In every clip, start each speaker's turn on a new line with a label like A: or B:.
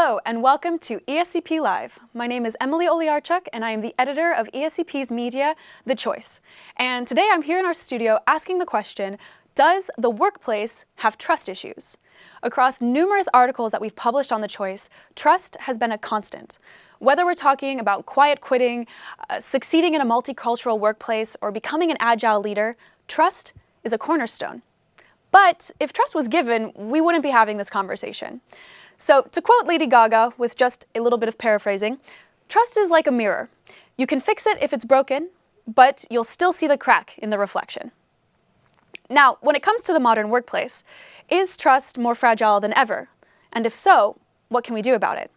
A: Hello and welcome to ESCP Live. My name is Emily Oliarchuk and I am the editor of ESCP's media, The Choice. And today I'm here in our studio asking the question, does the workplace have trust issues? Across numerous articles that we've published on The Choice, trust has been a constant. Whether we're talking about quiet quitting, succeeding in a multicultural workplace, or becoming an agile leader, trust is a cornerstone. But if trust was given, we wouldn't be having this conversation. So to quote Lady Gaga with just a little bit of paraphrasing, trust is like a mirror. You can fix it if it's broken, but you'll still see the crack in the reflection. Now, when it comes to the modern workplace, is trust more fragile than ever? And if so, what can we do about it?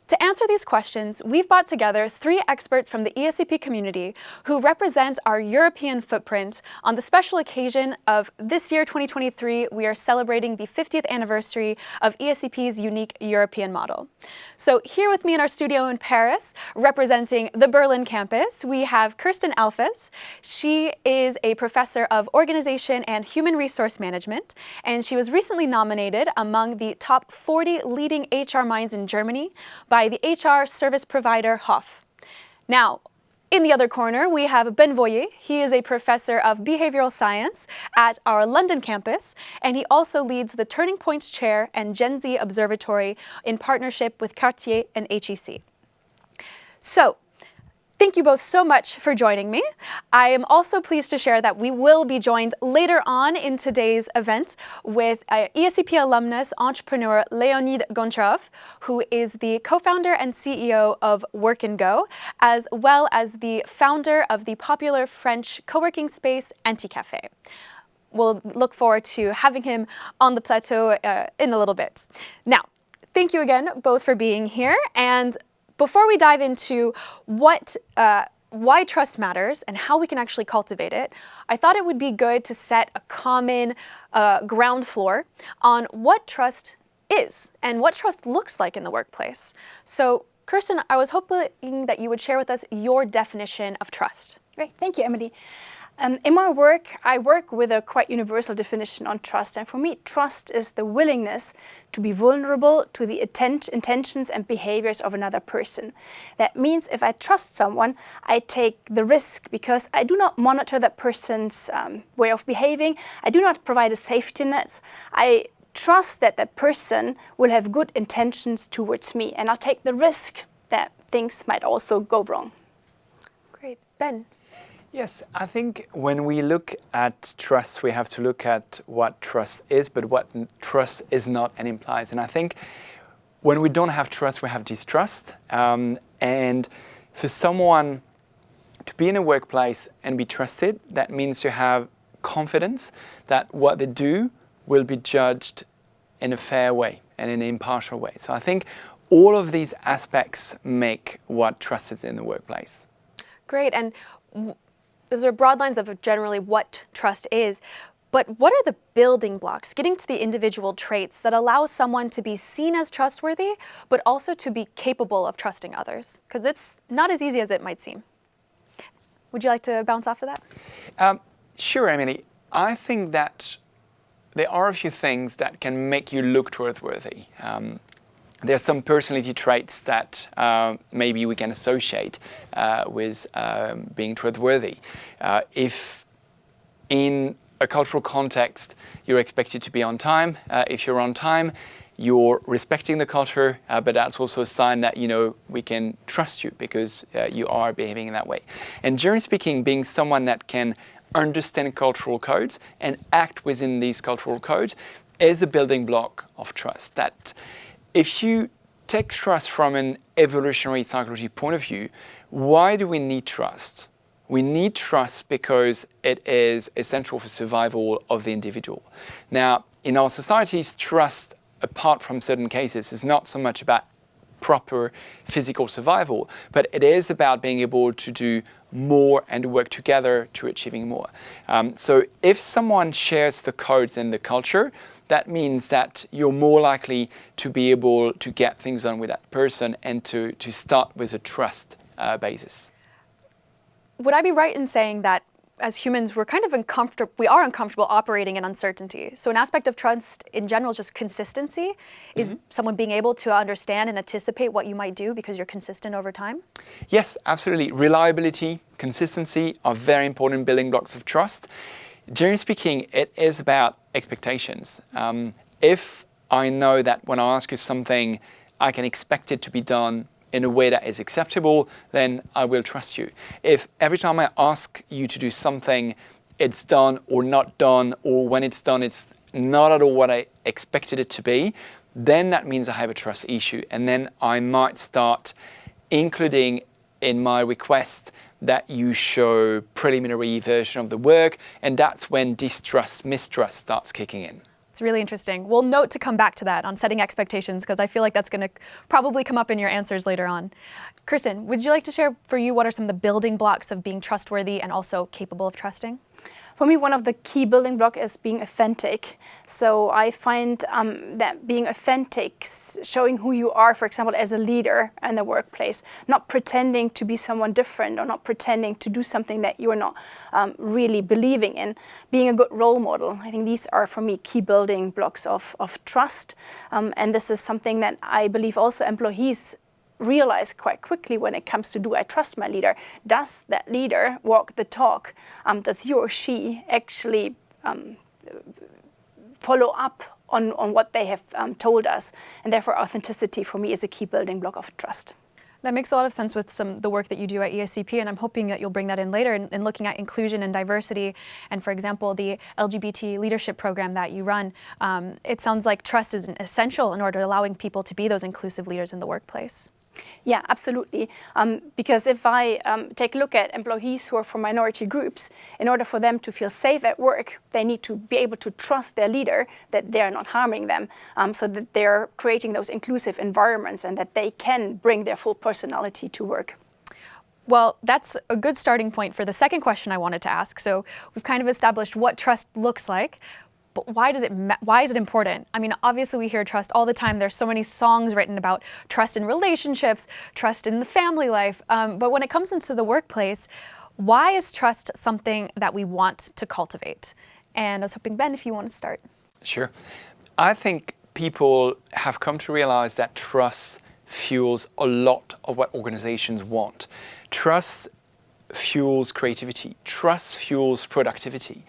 A: To answer these questions, we've brought together three experts from the ESCP community who represent our European footprint on the special occasion of this year, 2023, we are celebrating the 50th anniversary of ESCP's unique European model. So here with me in our studio in Paris, representing the Berlin campus, we have Kerstin Alfes. She is a professor of organization and human resource management, and she was recently nominated among the top 40 leading HR minds in Germany by the HR service provider Hof. Now, in the other corner, we have Ben Voyer. He is a professor of behavioral science at our London campus, and he also leads the Turning Points Chair and Gen Z Observatory in partnership with Cartier and HEC. So, thank you both so much for joining me. I am also pleased to share that we will be joined later on in today's event with ESCP alumnus entrepreneur Leonid Goncharov, who is the co-founder and CEO of Work & Go, as well as the founder of the popular French co-working space Anticafé. We'll look forward to having him on the plateau in a little bit. Now, thank you again both for being here. And before we dive into why trust matters and how we can actually cultivate it, I thought it would be good to set a common ground floor on what trust is and what trust looks like in the workplace. So, Kerstin, I was hoping that you would share with us your definition of trust.
B: Great, thank you, Emily. In my work, I work with a quite universal definition on trust. And for me, trust is the willingness to be vulnerable to the intentions and behaviors of another person. That means if I trust someone, I take the risk because I do not monitor that person's way of behaving. I do not provide a safety net. I trust that that person will have good intentions towards me. And I'll take the risk that things might also go wrong.
A: Great. Ben?
C: Yes, I think when we look at trust, we have to look at what trust is, but what trust is not and implies. And I think when we don't have trust, we have distrust. And for someone to be in a workplace and be trusted, that means to have confidence that what they do will be judged in a fair way and in an impartial way. So I think all of these aspects make what trust is in the workplace.
A: Great. And those are broad lines of generally what trust is, but what are the building blocks, getting to the individual traits that allow someone to be seen as trustworthy, but also to be capable of trusting others? Because it's not as easy as it might seem. Would you like to bounce off of that?
C: Sure, Emily. I think that there are a few things that can make you look trustworthy. There's some personality traits that maybe we can associate with being trustworthy. If in a cultural context you're expected to be on time, if you're on time, you're respecting the culture, but that's also a sign that, we can trust you because you are behaving in that way. And generally speaking, being someone that can understand cultural codes and act within these cultural codes is a building block of trust. That if you take trust from an evolutionary psychology point of view, why do we need trust? We need trust because it is essential for survival of the individual. Now, in our societies, trust, apart from certain cases, is not so much about proper physical survival, but it is about being able to do more and work together to achieving more. So if someone shares the codes and the culture, that means that you're more likely to be able to get things done with that person and to start with a trust basis.
A: Would I be right in saying that as humans, we're kind of uncomfortable. We are uncomfortable operating in uncertainty. So an aspect of trust in general is just consistency. Is someone being able to understand and anticipate what you might do because you're consistent over time?
C: Yes, absolutely. Reliability, consistency are very important building blocks of trust. Generally speaking, it is about expectations. If I know that when I ask you something, I can expect it to be done in a way that is acceptable, then I will trust you. If every time I ask you to do something, it's done or not done, or when it's done, it's not at all what I expected it to be, then that means I have a trust issue. And then I might start including in my request that you show preliminary version of the work, and that's when distrust, mistrust starts kicking in.
A: It's really interesting. We'll note to come back to that on setting expectations, because I feel like that's going to probably come up in your answers later on. Kerstin, would you like to share for you what are some of the building blocks of being trustworthy and also capable of trusting?
B: For me, one of the key building blocks is being authentic. So I find that being authentic, showing who you are, for example, as a leader in the workplace, not pretending to be someone different or not pretending to do something that you're not really believing in, being a good role model. I think these are, for me, key building blocks of trust. And this is something that I believe also employees realize quite quickly when it comes to, do I trust my leader? Does that leader walk the talk? Does he or she actually follow up on what they have told us? And therefore, authenticity for me is a key building block of trust.
A: That makes a lot of sense with the work that you do at ESCP, and I'm hoping that you'll bring that in later in looking at inclusion and diversity. And for example, the LGBT leadership program that you run, it sounds like trust is essential in order to allowing people to be those inclusive leaders in the workplace.
B: Yeah, absolutely. Because if I take a look at employees who are from minority groups, in order for them to feel safe at work, they need to be able to trust their leader that they are not harming them, so that they're creating those inclusive environments and that they can bring their full personality to work.
A: Well, that's a good starting point for the second question I wanted to ask. So we've kind of established what trust looks like. But why is it important? I mean, obviously we hear trust all the time. There's so many songs written about trust in relationships, trust in the family life. But when it comes into the workplace, why is trust something that we want to cultivate? And I was hoping, Ben, if you want to start.
C: Sure. I think people have come to realize that trust fuels a lot of what organizations want. Trust fuels creativity. Trust fuels productivity.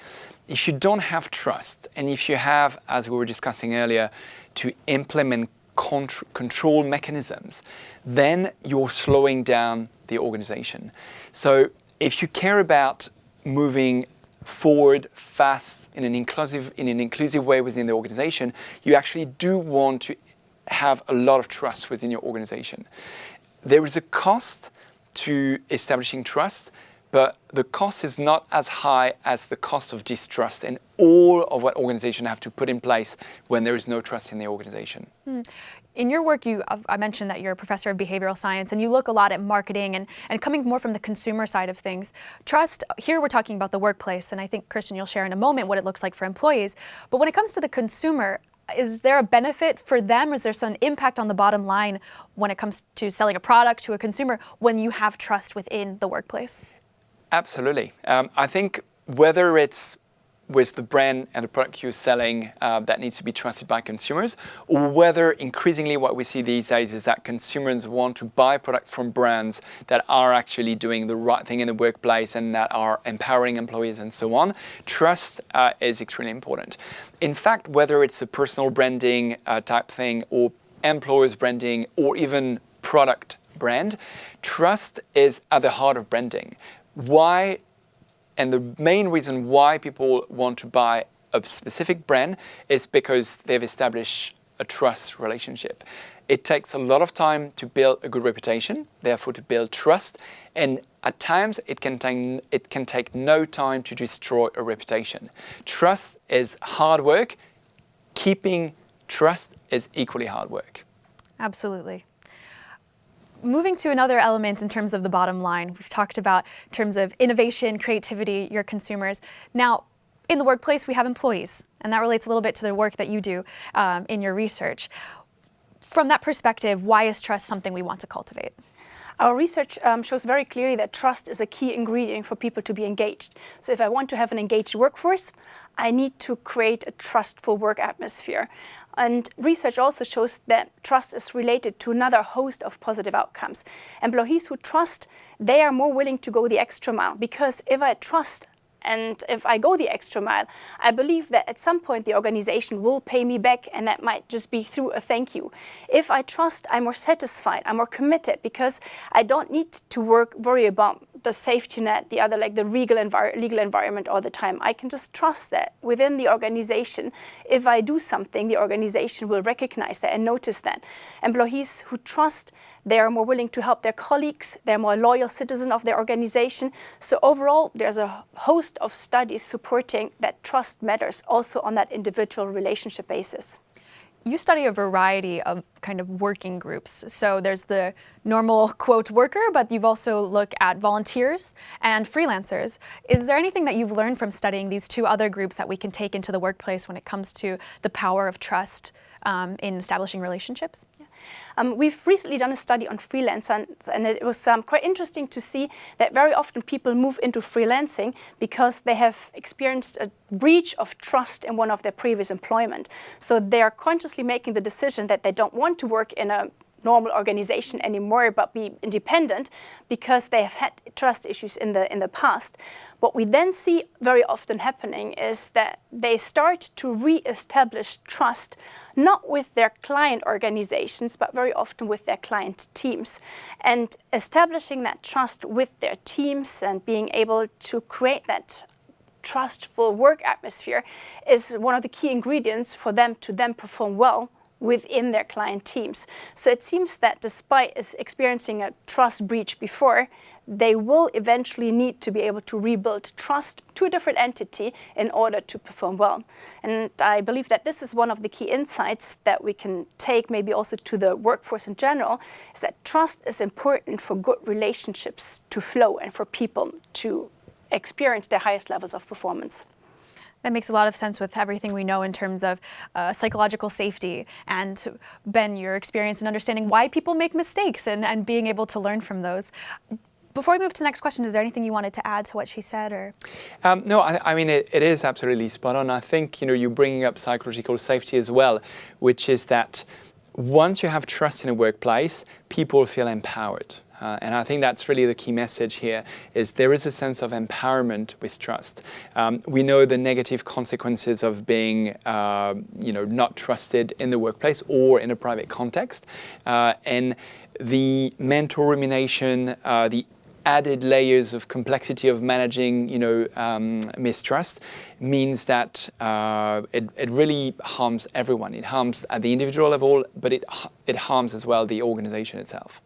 C: If you don't have trust, and if you have, as we were discussing earlier, to implement control mechanisms, then you're slowing down the organization. So if you care about moving forward fast in an inclusive way within the organization, you actually do want to have a lot of trust within your organization. There is a cost to establishing trust, but the cost is not as high as the cost of distrust and all of what organizations have to put in place when there is no trust in the organization.
A: In your work, I mentioned that you're a professor of behavioral science, and you look a lot at marketing and coming more from the consumer side of things. Trust, here we're talking about the workplace, and I think, Kerstin, you'll share in a moment what it looks like for employees. But when it comes to the consumer, is there a benefit for them? Is there some impact on the bottom line when it comes to selling a product to a consumer when you have trust within the workplace?
C: Absolutely. I think whether it's with the brand and the product you're selling that needs to be trusted by consumers, or whether increasingly what we see these days is that consumers want to buy products from brands that are actually doing the right thing in the workplace and that are empowering employees and so on, trust is extremely important. In fact, whether it's a personal branding type thing or employers branding or even product brand, trust is at the heart of branding. Why, and the main reason why people want to buy a specific brand is because they've established a trust relationship. It takes a lot of time to build a good reputation, therefore to build trust, and at times it can take no time to destroy a reputation. Trust is hard work. Keeping trust is equally hard work.
A: Absolutely. Moving to another element in terms of the bottom line, we've talked about in terms of innovation, creativity, your consumers. Now, in the workplace, we have employees, and that relates a little bit to the work that you do in your research. From that perspective, why is trust something we want to cultivate?
B: Our research shows very clearly that trust is a key ingredient for people to be engaged. So if I want to have an engaged workforce, I need to create a trustful work atmosphere. And research also shows that trust is related to another host of positive outcomes. Employees who trust, they are more willing to go the extra mile, because if I trust and if I go the extra mile, I believe that at some point the organization will pay me back, and that might just be through a thank you. If I trust, I'm more satisfied, I'm more committed, because I don't need to worry about the safety net, the other, like the legal environment all the time. I can just trust that within the organization, if I do something, the organization will recognize that and notice that. Employees who trust, they are more willing to help their colleagues, they're more loyal citizens of their organization. So overall, there's a host of studies supporting that trust matters also on that individual relationship basis.
A: You study a variety of kind of working groups. So there's the normal, quote, worker, but you've also looked at volunteers and freelancers. Is there anything that you've learned from studying these two other groups that we can take into the workplace when it comes to the power of trust in establishing relationships?
B: We've recently done a study on freelancers, and it was quite interesting to see that very often people move into freelancing because they have experienced a breach of trust in one of their previous employment. So they are consciously making the decision that they don't want to work in a normal organization anymore, but be independent because they have had trust issues in the past. What we then see very often happening is that they start to re-establish trust, not with their client organizations, but very often with their client teams. And establishing that trust with their teams and being able to create that trustful work atmosphere is one of the key ingredients for them to then perform well within their client teams. So it seems that despite experiencing a trust breach before, they will eventually need to be able to rebuild trust to a different entity in order to perform well. And I believe that this is one of the key insights that we can take maybe also to the workforce in general, is that trust is important for good relationships to flow and for people to experience their highest levels of performance.
A: That makes a lot of sense with everything we know in terms of psychological safety and, Ben, your experience in understanding why people make mistakes and being able to learn from those. Before we move to the next question, is there anything you wanted to add to what she said? Or
C: No, I mean, it is absolutely spot on. I think, you're bringing up psychological safety as well, which is that once you have trust in a workplace, people feel empowered. And I think that's really the key message here, is there is a sense of empowerment with trust. We know the negative consequences of being, not trusted in the workplace or in a private context. And the mental rumination, the added layers of complexity of managing, mistrust means that it really harms everyone. It harms at the individual level, but it harms as well the organization itself.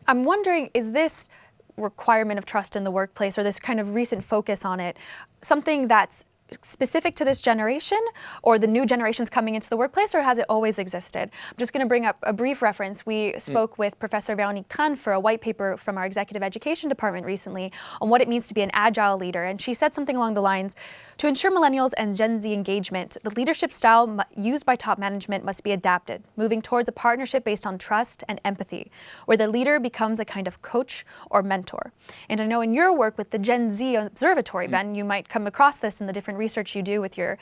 A: I'm wondering, is this requirement of trust in the workplace, or this kind of recent focus on it, something that's specific to this generation or the new generations coming into the workplace, or has it always existed? I'm just going to bring up a brief reference. We spoke with Professor Leonid Goncharov for a white paper from our executive education department recently on what it means to be an agile leader. And she said something along the lines, to ensure millennials and Gen Z engagement, the leadership style used by top management must be adapted, moving towards a partnership based on trust and empathy, where the leader becomes a kind of coach or mentor. And I know in your work with the Gen Z Observatory, Ben, you might come across this in the different research you do with your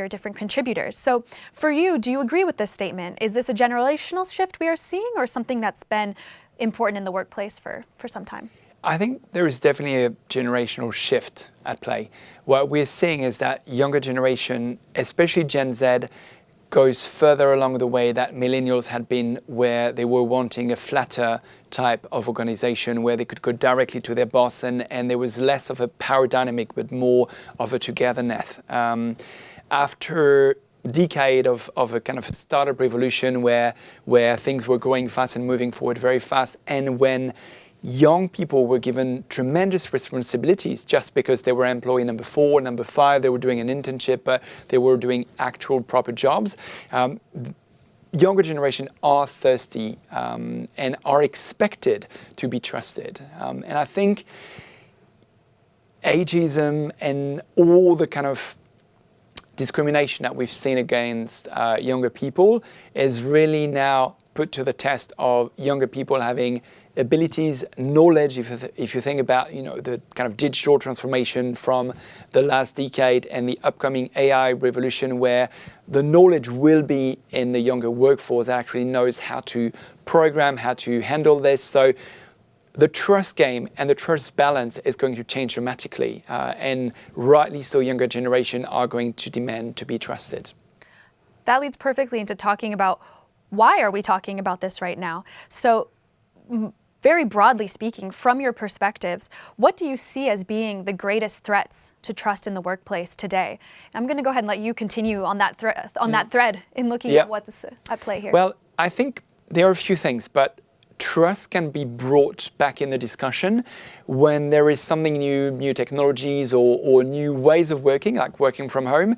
A: different contributors. So for you, do you agree with this statement? Is this a generational shift we are seeing, or something that's been important in the workplace for some time?
C: I think there is definitely a generational shift at play. What we're seeing is that younger generation, especially Gen Z, goes further along the way that millennials had been, where they were wanting a flatter type of organization where they could go directly to their boss, and there was less of a power dynamic but more of a togetherness. After a decade of a kind of startup revolution where things were growing fast and moving forward very fast, and when young people were given tremendous responsibilities just because they were employee number 4, number 5, they were doing an internship, they were doing actual proper jobs. Younger generation are thirsty and are expected to be trusted. And I think ageism and all the kind of discrimination that we've seen against younger people is really now put to the test of younger people having abilities, knowledge. If you think about the kind of digital transformation from the last decade and the upcoming AI revolution, where the knowledge will be in the younger workforce that actually knows how to program, how to handle this. So the trust game and the trust balance is going to change dramatically, and rightly so, younger generation are going to demand to be trusted.
A: That leads perfectly into talking about why are we talking about this right now? So very broadly speaking, from your perspectives, what do you see as being the greatest threats to trust in the workplace today? I'm going to go ahead and let you continue on that thread in looking at what's at play here.
C: Well, I think there are a few things, but trust can be brought back in the discussion when there is something new technologies or new ways of working, like working from home.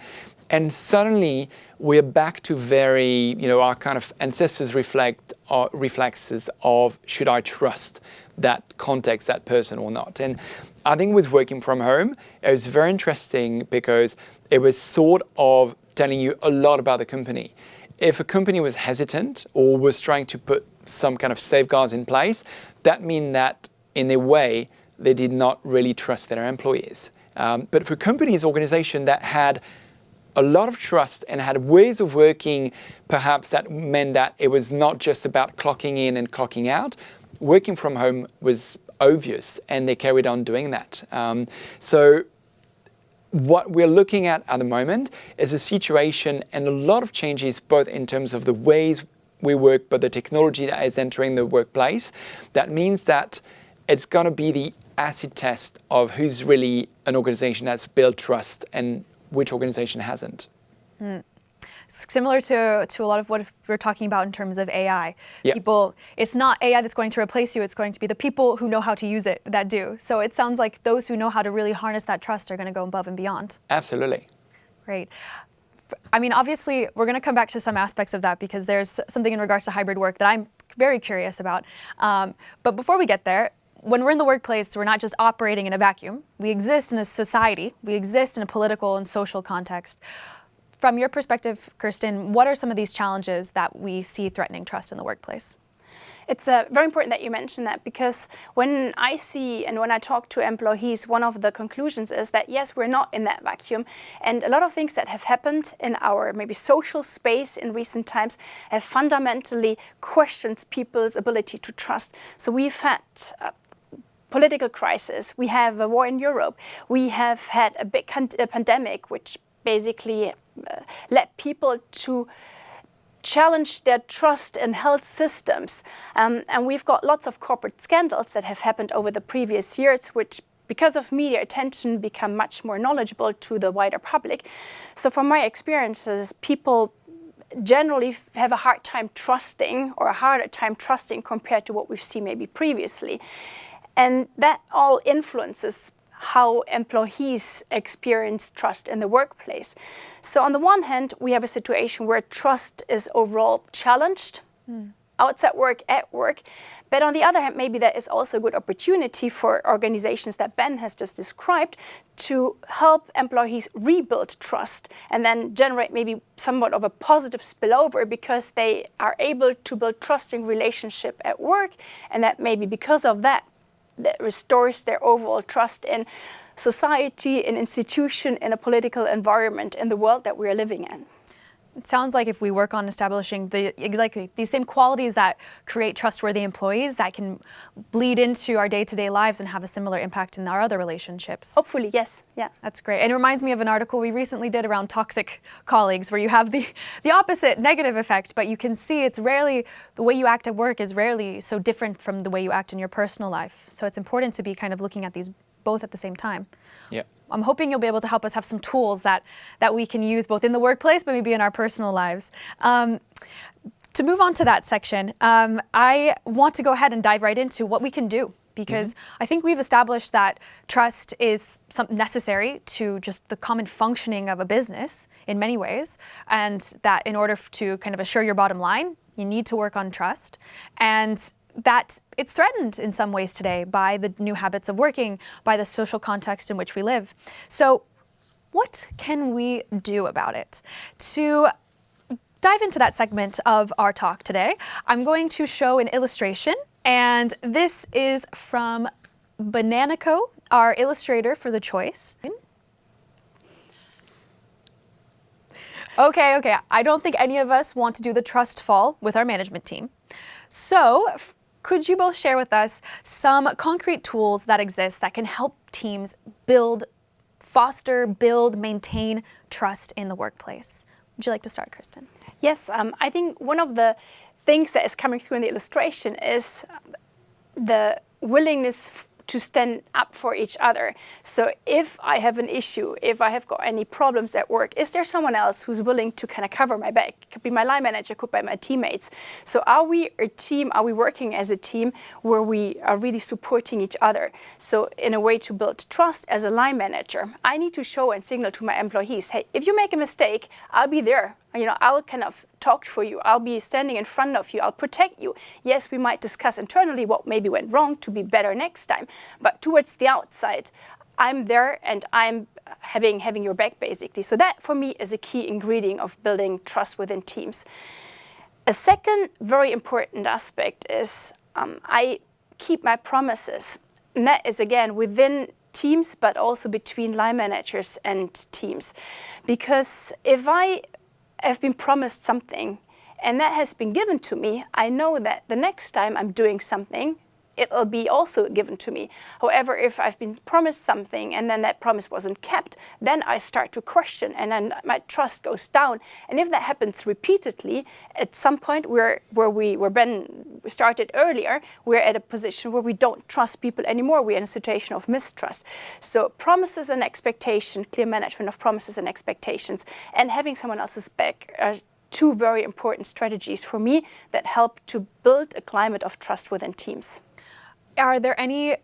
C: And suddenly we're back to our kind of ancestors' reflexes of, should I trust that context, that person or not? And I think with working from home, it was very interesting because it was sort of telling you a lot about the company. If a company was hesitant or was trying to put some kind of safeguards in place, that means that in a way, they did not really trust their employees. But for companies, organizations that had a lot of trust and had ways of working, perhaps that meant that it was not just about clocking in and clocking out. Working from home was obvious, and they carried on doing that. So what we're looking at the moment is a situation and a lot of changes, both in terms of the ways we work, but the technology that is entering the workplace. That means that it's going to be the acid test of who's really an organization that's built trust and which organization hasn't.
A: Similar to a lot of what we're talking about in terms of AI.
C: Yep.
A: People, it's not AI that's going to replace you, it's going to be the people who know how to use it that do. So it sounds like those who know how to really harness that trust are going to go above and beyond.
C: Absolutely.
A: Great. I mean, obviously, we're going to come back to some aspects of that because there's something in regards to hybrid work that I'm very curious about. But before we get there, when we're in the workplace, we're not just operating in a vacuum. We exist in a society. We exist in a political and social context. From your perspective, Kerstin, what are some of these challenges that we see threatening trust in the workplace?
B: It's very important that you mention that, because when I see and when I talk to employees, one of the conclusions is that, yes, we're not in that vacuum. And a lot of things that have happened in our maybe social space in recent times have fundamentally questioned people's ability to trust. So we've had political crisis. We have a war in Europe. We have had a big pandemic, which basically led people to challenge their trust in health systems. And we've got lots of corporate scandals that have happened over the previous years, which, because of media attention, become much more knowledgeable to the wider public. So from my experiences, people generally have a hard time trusting, or a harder time trusting compared to what we've seen maybe previously. And that all influences how employees experience trust in the workplace. So on the one hand, we have a situation where trust is overall challenged outside work, at work. But on the other hand, maybe there is also a good opportunity for organizations that Ben has just described to help employees rebuild trust and then generate maybe somewhat of a positive spillover, because they are able to build trusting relationship at work, and that maybe because of that restores their overall trust in society, in institution, in a political environment, in the world that we are living in.
A: It sounds like if we work on establishing exactly these same qualities that create trustworthy employees, that can bleed into our day-to-day lives and have a similar impact in our other relationships.
B: Hopefully, yes. Yeah.
A: That's great. And it reminds me of an article we recently did around toxic colleagues, where you have the opposite negative effect, but you can see it's rarely, the way you act at work is rarely so different from the way you act in your personal life. So it's important to be kind of looking at these both at the same time.
C: Yeah.
A: I'm hoping you'll be able to help us have some tools that we can use both in the workplace, but maybe in our personal lives. To move on to that section, I want to go ahead and dive right into what we can do, because I think we've established that trust is necessary to just the common functioning of a business in many ways, and that in order to kind of assure your bottom line, you need to work on trust. And that it's threatened in some ways today by the new habits of working, by the social context in which we live. So what can we do about it to dive into that segment of our talk today, I'm going to show an illustration, and this is from Bananico, our illustrator for The Choice. Okay, I don't think any of us want to do the trust fall with our management team. So, could you both share with us some concrete tools that exist that can help teams foster, build, maintain trust in the workplace? Would you like to start, Kerstin?
B: Yes, I think one of the things that is coming through in the illustration is the willingness to stand up for each other. So if I have an issue, if I have got any problems at work, is there someone else who's willing to kind of cover my back? It could be my line manager, could be my teammates. So are we a team, are we working as a team where we are really supporting each other? So in a way to build trust as a line manager, I need to show and signal to my employees, hey, if you make a mistake, I'll be there. I'll kind of talk for you. I'll be standing in front of you. I'll protect you. Yes, we might discuss internally what maybe went wrong to be better next time. But towards the outside, I'm there and I'm having your back, basically. So that, for me, is a key ingredient of building trust within teams. A second very important aspect is I keep my promises. And that is, again, within teams, but also between line managers and teams. Because if I have been promised something and that has been given to me, I know that the next time I'm doing something, it'll be also given to me. However, if I've been promised something and then that promise wasn't kept, then I start to question and then my trust goes down. And if that happens repeatedly, at some point where we started earlier, we're at a position where we don't trust people anymore. We're in a situation of mistrust. So promises and expectation, clear management of promises and expectations, and having someone else's back are two very important strategies for me that help to build a climate of trust within teams.
A: Are there any,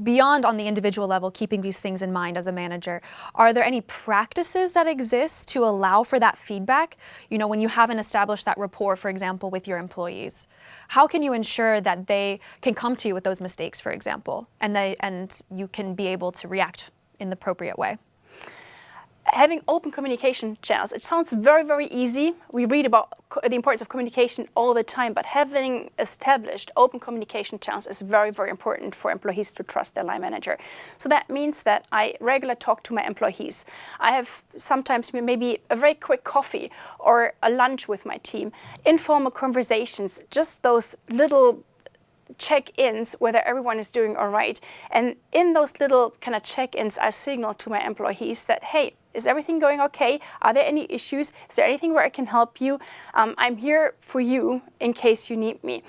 A: beyond on the individual level, keeping these things in mind as a manager, are there any practices that exist to allow for that feedback? When you haven't established that rapport, for example, with your employees, how can you ensure that they can come to you with those mistakes, for example, and you can be able to react in the appropriate way?
B: Having open communication channels, it sounds very, very easy. We read about the importance of communication all the time, but having established open communication channels is very, very important for employees to trust their line manager. So that means that I regularly talk to my employees. I have sometimes maybe a very quick coffee or a lunch with my team, informal conversations, just those little check-ins whether everyone is doing all right. And in those little kind of check-ins, I signal to my employees that, hey, is everything going okay? Are there any issues? Is there anything where I can help you? I'm here for you in case you need me.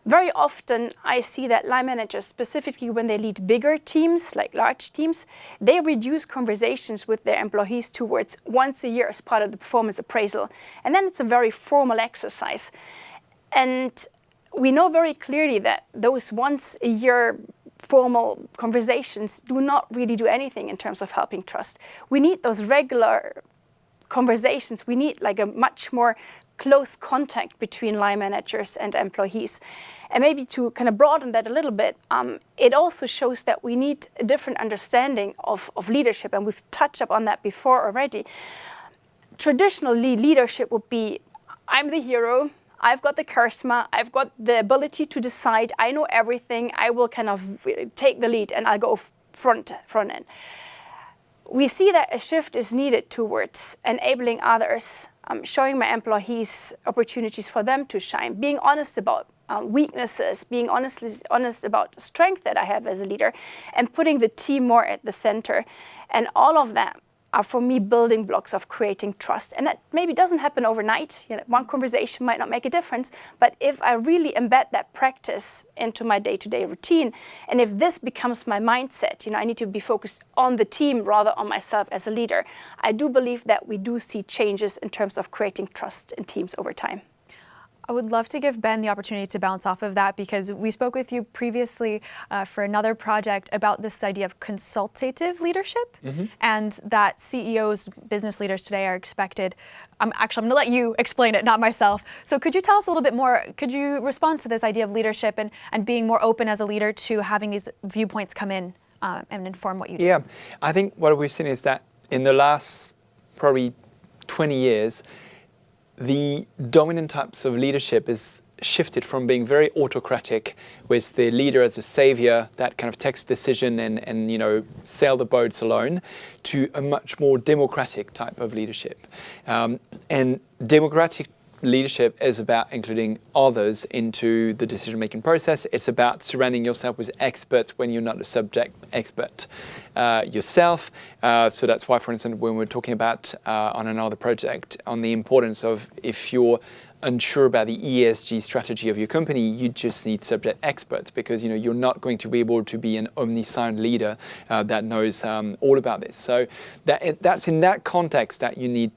B: Very often I see that line managers, specifically when they lead bigger teams, like large teams, they reduce conversations with their employees towards once a year as part of the performance appraisal. And then it's a very formal exercise. And we know very clearly that those once a year formal conversations do not really do anything in terms of helping trust. We need those regular conversations. We need like a much more close contact between line managers and employees. And maybe to kind of broaden that a little bit, it also shows that we need a different understanding of leadership, and we've touched upon that before already. Traditionally, leadership would be, I'm the hero, I've got the charisma, I've got the ability to decide, I know everything, I will kind of take the lead and I'll go front end. We see that a shift is needed towards enabling others, showing my employees opportunities for them to shine, being honest about weaknesses, being honest about strength that I have as a leader, and putting the team more at the center. And all of that are, for me, building blocks of creating trust. And that maybe doesn't happen overnight. One conversation might not make a difference, but if I really embed that practice into my day-to-day routine, and if this becomes my mindset, I need to be focused on the team rather on myself as a leader, I do believe that we do see changes in terms of creating trust in teams over time.
A: I would love to give Ben the opportunity to bounce off of that, because we spoke with you previously for another project about this idea of consultative leadership, and that CEOs, business leaders today are expected. I'm going to let you explain it, not myself. So could you tell us a little bit more? Could you respond to this idea of leadership and being more open as a leader to having these viewpoints come in and inform what you do?
C: Yeah, I think what we've seen is that in the last probably 20 years, the dominant types of leadership is shifted from being very autocratic, with the leader as a savior that kind of takes decision and sail the boats alone, to a much more democratic type of leadership. And democratic leadership is about including others into the decision-making process. It's about surrounding yourself with experts when you're not a subject expert yourself. So that's why, for instance, when we're talking about on another project on the importance of, if you're unsure about the ESG strategy of your company, you just need subject experts, because you're not going to be able to be an omniscient leader that knows all about this. So that's in that context that you need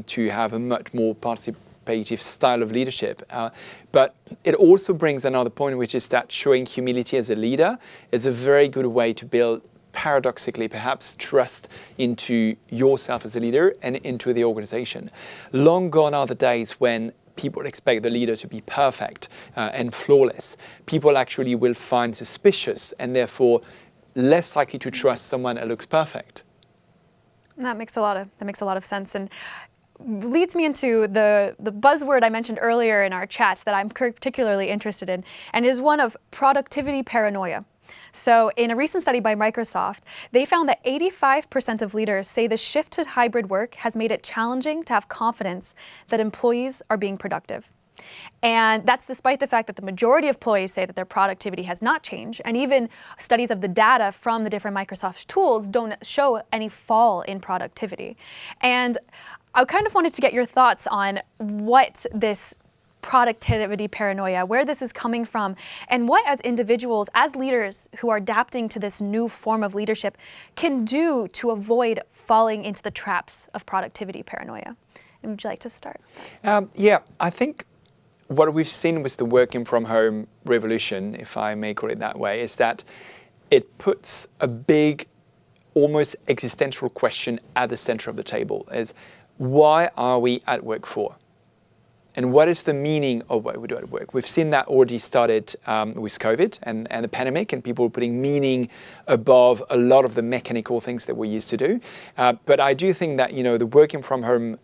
C: to have a much more participative style of leadership. But it also brings another point, which is that showing humility as a leader is a very good way to build, paradoxically perhaps, trust into yourself as a leader and into the organization. Long gone are the days when people expect the leader to be perfect and flawless. People actually will find suspicious and therefore less likely to trust someone that looks perfect.
A: That makes a lot of sense, and leads me into the buzzword I mentioned earlier in our chats that I'm particularly interested in, and is one of productivity paranoia. So in a recent study by Microsoft, they found that 85% of leaders say the shift to hybrid work has made it challenging to have confidence that employees are being productive. And that's despite the fact that the majority of employees say that their productivity has not changed. And even studies of the data from the different Microsoft tools don't show any fall in productivity. And I kind of wanted to get your thoughts on what this productivity paranoia, where this is coming from, and what as individuals, as leaders who are adapting to this new form of leadership, can do to avoid falling into the traps of productivity paranoia. And would you like to start?
C: Yeah, I think what we've seen with the working from home revolution, if I may call it that way, is that it puts a big, almost existential question at the center of the table, is why are we at work for? And what is the meaning of what we do at work? We've seen that already started with COVID and the pandemic, and people putting meaning above a lot of the mechanical things that we used to do. But I do think that, the working from home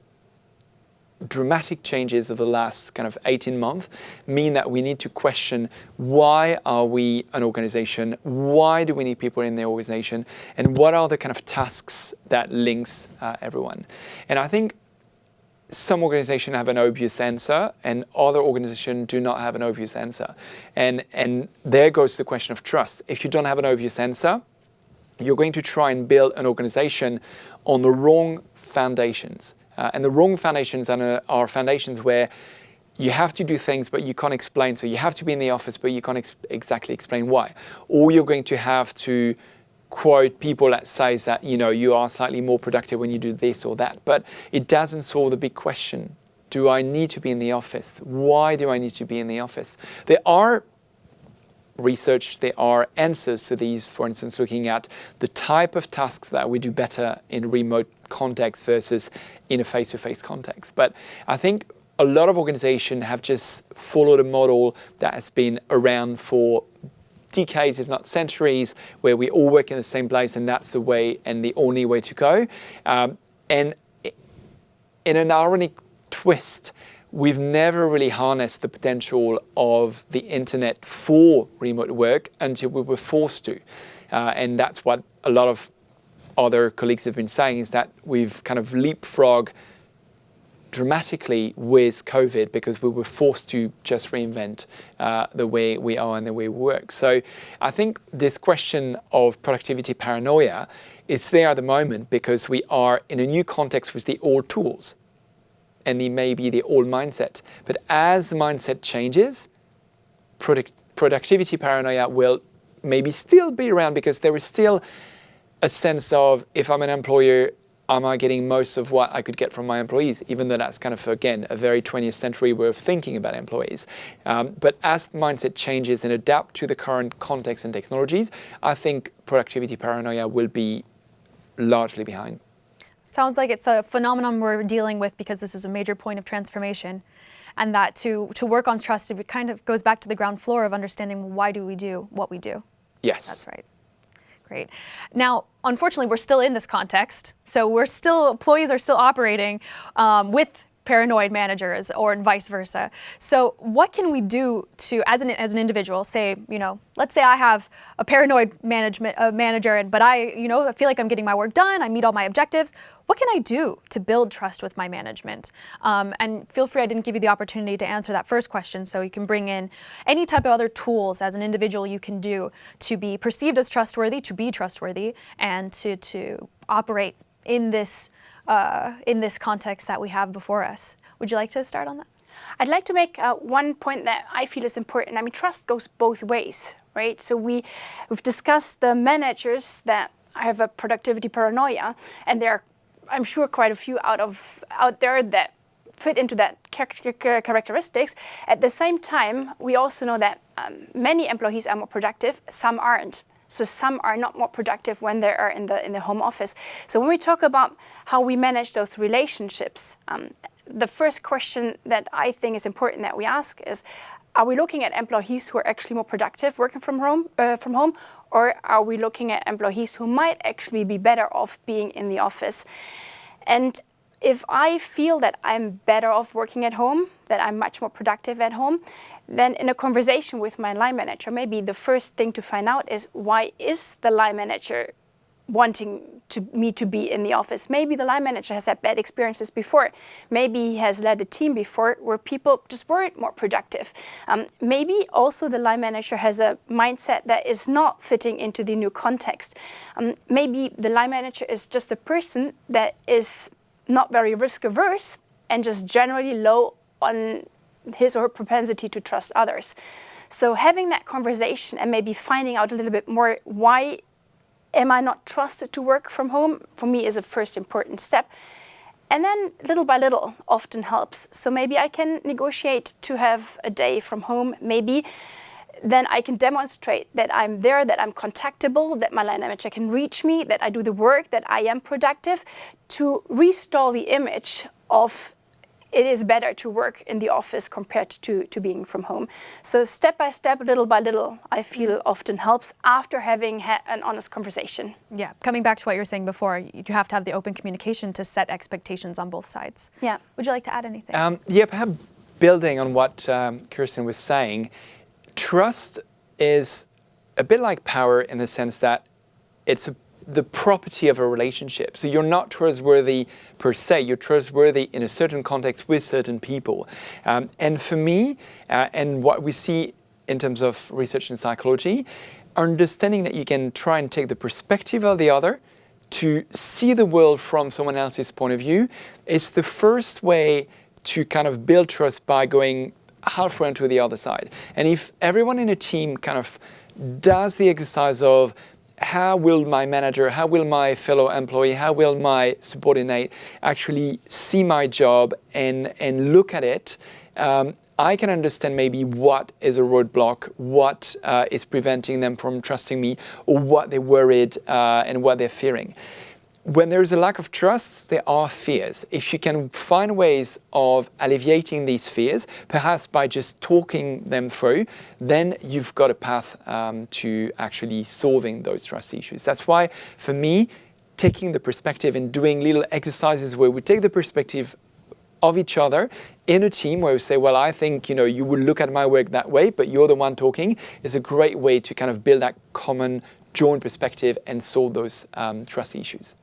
C: dramatic changes of the last kind of 18 months mean that we need to question, why are we an organization? Why do we need people in the organization? And what are the kind of tasks that links everyone? And I think some organizations have an obvious answer and other organizations do not have an obvious answer. And there goes the question of trust. If you don't have an obvious answer, you're going to try and build an organization on the wrong foundations. And the wrong foundations are foundations where you have to do things, but you can't explain. So you have to be in the office, but you can't exactly explain why. Or you're going to have to quote people that says that, you are slightly more productive when you do this or that. But it doesn't solve the big question. Do I need to be in the office? Why do I need to be in the office? There are research, there are answers to these, for instance, looking at the type of tasks that we do better in remote context versus in a face-to-face context. But I think a lot of organizations have just followed a model that has been around for decades, if not centuries, where we all work in the same place, and that's the way and the only way to go. And in an ironic twist, we've never really harnessed the potential of the internet for remote work until we were forced to. And that's what a lot of other colleagues have been saying, is that we've kind of leapfrogged dramatically with COVID because we were forced to just reinvent the way we are and the way we work. So I think this question of productivity paranoia is there at the moment because we are in a new context with the old tools and maybe the old mindset. But as the mindset changes, productivity paranoia will maybe still be around, because there is still a sense of, if I'm an employer, am I getting most of what I could get from my employees? Even though that's kind of, again, a very 20th century way of thinking about employees. But as the mindset changes and adapt to the current context and technologies, I think productivity paranoia will be largely behind.
A: Sounds like it's a phenomenon we're dealing with because this is a major point of transformation. And that to work on trust, it kind of goes back to the ground floor of understanding, why do we do what we do?
C: Yes.
A: That's right. Great. Now, unfortunately, we're still in this context. So employees are still operating with paranoid managers or vice versa. So what can we do to, as an individual, say, let's say I have a paranoid manager, but I feel like I'm getting my work done, I meet all my objectives. What can I do to build trust with my management? And feel free, I didn't give you the opportunity to answer that first question, so you can bring in any type of other tools as an individual you can do to be perceived as trustworthy, to be trustworthy, and to operate in this context that we have before us. Would you like to start on that?
B: I'd like to make one point that I feel is important. I mean, trust goes both ways, right? So we've discussed the managers that have a productivity paranoia, and there are, I'm sure, quite a few out there that fit into that characteristics. At the same time, we also know that many employees are more productive, some aren't. So some are not more productive when they are in the home office. So when we talk about how we manage those relationships, the first question that I think is important that we ask is, are we looking at employees who are actually more productive working from home, or are we looking at employees who might actually be better off being in the office? And if I feel that I'm better off working at home, that I'm much more productive at home, then in a conversation with my line manager, maybe the first thing to find out is, why is the line manager wanting me to be in the office? Maybe the line manager has had bad experiences before. Maybe he has led a team before where people just weren't more productive. Maybe also the line manager has a mindset that is not fitting into the new context. Maybe the line manager is just a person that is not very risk averse and just generally low on his or her propensity to trust others. So having that conversation and maybe finding out a little bit more, why am I not trusted to work from home, for me is a first important step. And then little by little often helps. So maybe I can negotiate to have a day from home. Maybe then I can demonstrate that I'm there, that I'm contactable, that my line manager can reach me, that I do the work, that I am productive, to restore the image of it is better to work in the office compared to being from home. So step by step, little by little, I feel often helps after having had an honest conversation.
A: Yeah, coming back to what you were saying before, you have to have the open communication to set expectations on both sides.
B: Yeah.
A: Would you like to add anything?
C: Yeah, perhaps building on what Kerstin was saying, trust is a bit like power in the sense that it's the property of a relationship. So you're not trustworthy per se, you're trustworthy in a certain context with certain people. And for me, and what we see in terms of research in psychology, understanding that you can try and take the perspective of the other to see the world from someone else's point of view is the first way to kind of build trust by going halfway into the other side. And if everyone in a team kind of does the exercise of how will my manager, how will my fellow employee, how will my subordinate actually see my job and look at it, I can understand maybe what is a roadblock, what is preventing them from trusting me, or what they're worried and what they're fearing. When there is a lack of trust, there are fears. If you can find ways of alleviating these fears, perhaps by just talking them through, then you've got a path to actually solving those trust issues. That's why, for me, taking the perspective and doing little exercises where we take the perspective of each other in a team where we say, well, I think you will look at my work that way, but you're the one talking, is a great way to kind of build that common joint perspective and solve those trust issues.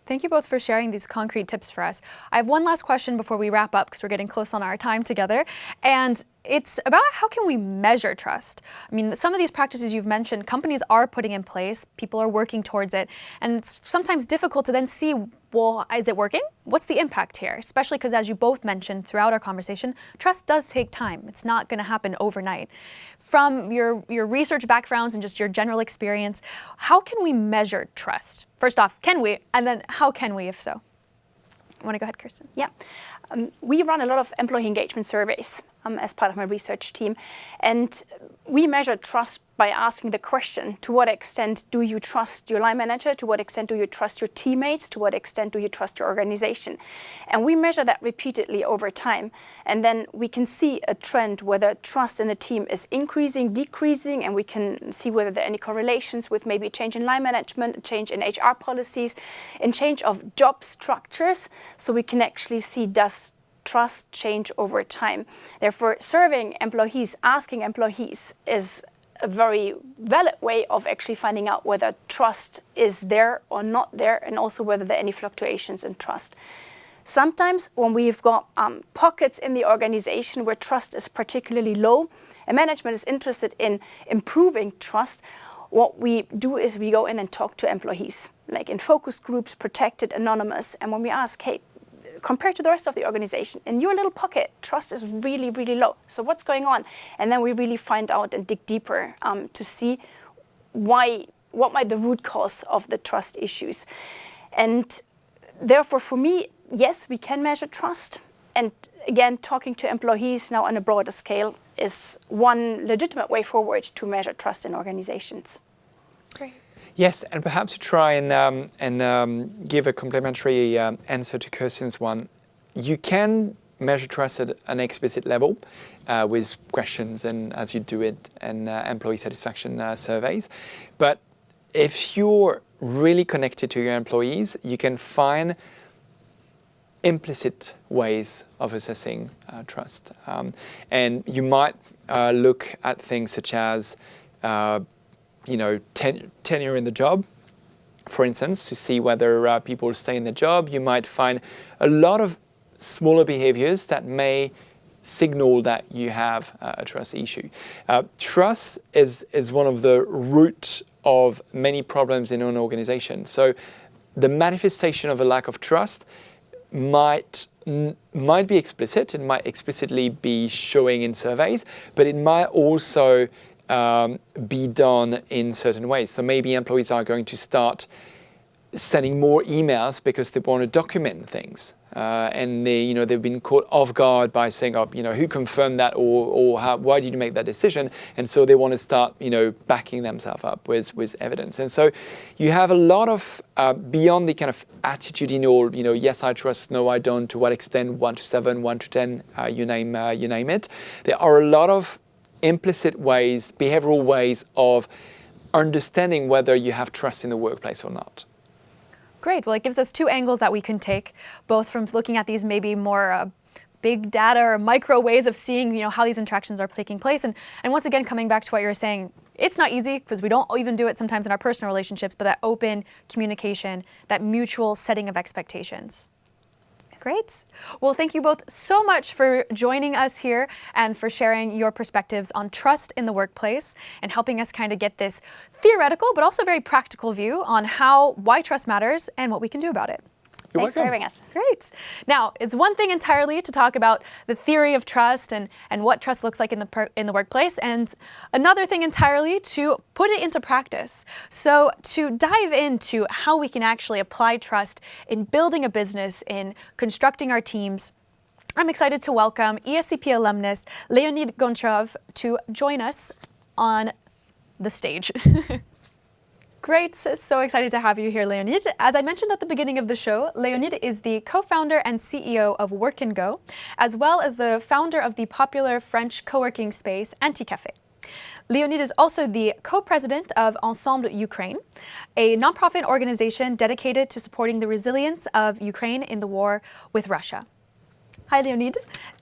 A: Thank you both for sharing these concrete tips for us. I have one last question before we wrap up because we're getting close on our time together. And it's about how can we measure trust? I mean, some of these practices you've mentioned, companies are putting in place, people are working towards it, and it's sometimes difficult to then see, well, is it working? What's the impact here? Especially because, as you both mentioned throughout our conversation, trust does take time. It's not going to happen overnight. From your research backgrounds and just your general experience, how can we measure trust? First off, can we? And then how can we, if so? You want to go ahead, Kerstin?
B: Yeah. We run a lot of employee engagement surveys as part of my research team. And we measure trust by asking the question, to what extent do you trust your line manager? To what extent do you trust your teammates? To what extent do you trust your organization? And we measure that repeatedly over time. And then we can see a trend whether trust in a team is increasing, decreasing, and we can see whether there are any correlations with maybe a change in line management, a change in HR policies, and change of job structures. So we can actually see, does trust change over time. Therefore, surveying employees, asking employees is a very valid way of actually finding out whether trust is there or not there, and also whether there are any fluctuations in trust. Sometimes when we've got pockets in the organization where trust is particularly low and management is interested in improving trust, what we do is we go in and talk to employees, like in focus groups, protected, anonymous, and when we ask, hey, compared to the rest of the organization, in your little pocket, trust is really, really low. So what's going on? And then we really find out and dig deeper to see what might the root cause of the trust issues. And therefore, for me, yes, we can measure trust. And again, talking to employees now on a broader scale is one legitimate way forward to measure trust in organizations.
A: Great.
C: Yes, and perhaps to try and give a complementary answer to Kerstin's one. You can measure trust at an explicit level with questions and as you do it and employee satisfaction surveys. But if you're really connected to your employees, you can find implicit ways of assessing trust. And you might look at things such as tenure in the job, for instance, to see whether people stay in the job. You might find a lot of smaller behaviors that may signal that you have a trust issue. Trust is one of the root of many problems in an organization. So the manifestation of a lack of trust might be explicit. It might explicitly be showing in surveys, but it might also be done in certain ways. So maybe employees are going to start sending more emails because they want to document things, and they've been caught off guard by saying, who confirmed that, or why did you make that decision? And so they want to start, backing themselves up with evidence. And so you have a lot of beyond the kind of attitudinal, yes, I trust, no, I don't. To what extent? 1 to 7, 1 to 10, you name it. There are a lot of implicit ways, behavioral ways of understanding whether you have trust in the workplace or not.
A: Great. Well, it gives us two angles that we can take, both from looking at these maybe more big data or micro ways of seeing, how these interactions are taking place. And once again, coming back to what you were saying, it's not easy because we don't even do it sometimes in our personal relationships, but that open communication, that mutual setting of expectations. Great. Well, thank you both so much for joining us here and for sharing your perspectives on trust in the workplace and helping us kind of get this theoretical but also very practical view on why trust matters and what we can do about it.
B: Thanks for having us.
A: Great. Now, it's one thing entirely to talk about the theory of trust and what trust looks like in the workplace, and another thing entirely to put it into practice. So to dive into how we can actually apply trust in building a business, in constructing our teams, I'm excited to welcome ESCP alumnus Leonid Goncharov to join us on the stage. Great, so excited to have you here, Leonid. As I mentioned at the beginning of the show, Leonid is the co-founder and CEO of Work & Go, as well as the founder of the popular French co-working space Anticafé. Leonid is also the co-president of Ensemble Ukraine, a nonprofit organization dedicated to supporting the resilience of Ukraine in the war with Russia. Hi, Leonid.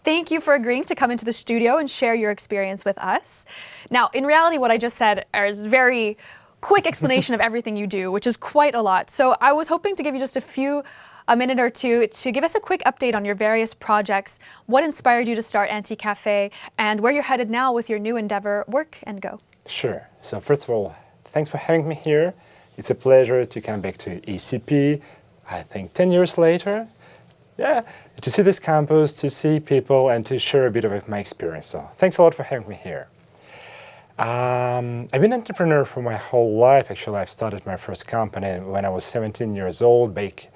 A: Thank you for agreeing to come into the studio and share your experience with us. Now, in reality, what I just said is very quick explanation of everything you do, which is quite a lot. So I was hoping to give you just a minute or two to give us a quick update on your various projects, what inspired you to start Anticafé, and where you're headed now with your new endeavor, Work & Go.
D: Sure. So first of all, thanks for having me here. It's a pleasure to come back to ESCP, I think 10 years later. Yeah, to see this campus, to see people, and to share a bit of my experience. So thanks a lot for having me here. I've been an entrepreneur for my whole life. Actually, I've started my first company when I was 17 years old, back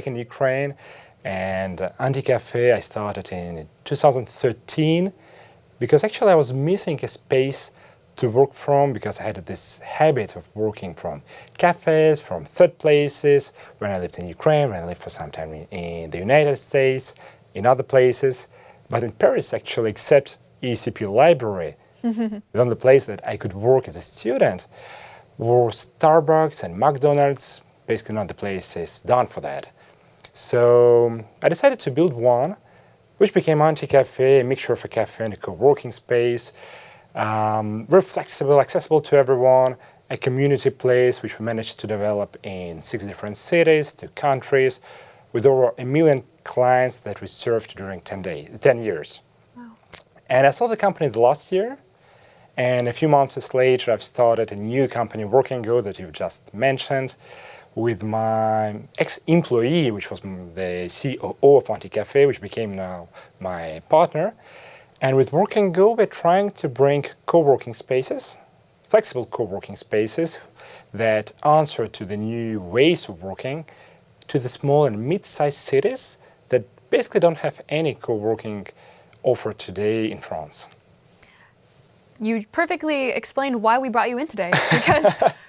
D: in Ukraine. And Anticafé I started in 2013 because actually I was missing a space to work from, because I had this habit of working from cafes, from third places, when I lived in Ukraine, when I lived for some time in the United States, in other places. But in Paris, actually, except ESCP library, the only place that I could work as a student were Starbucks and McDonald's, basically not the places done for that. So I decided to build one, which became Anticafé, a mixture of a cafe and a co-working space. Very flexible, accessible to everyone, a community place which we managed to develop in 6 different cities, 2 countries, with over 1 million clients that we served during 10 years.
A: Wow.
D: And I sold the company the last year, and a few months later I've started a new company, Work & Go, that you've just mentioned, with my ex-employee, which was the COO of Anticafé, which became now my partner. And with Work & Go, we're trying to bring co-working spaces, flexible co-working spaces that answer to the new ways of working to the small and mid-sized cities that basically don't have any co-working offer today in France.
A: You perfectly explained why we brought you in today, because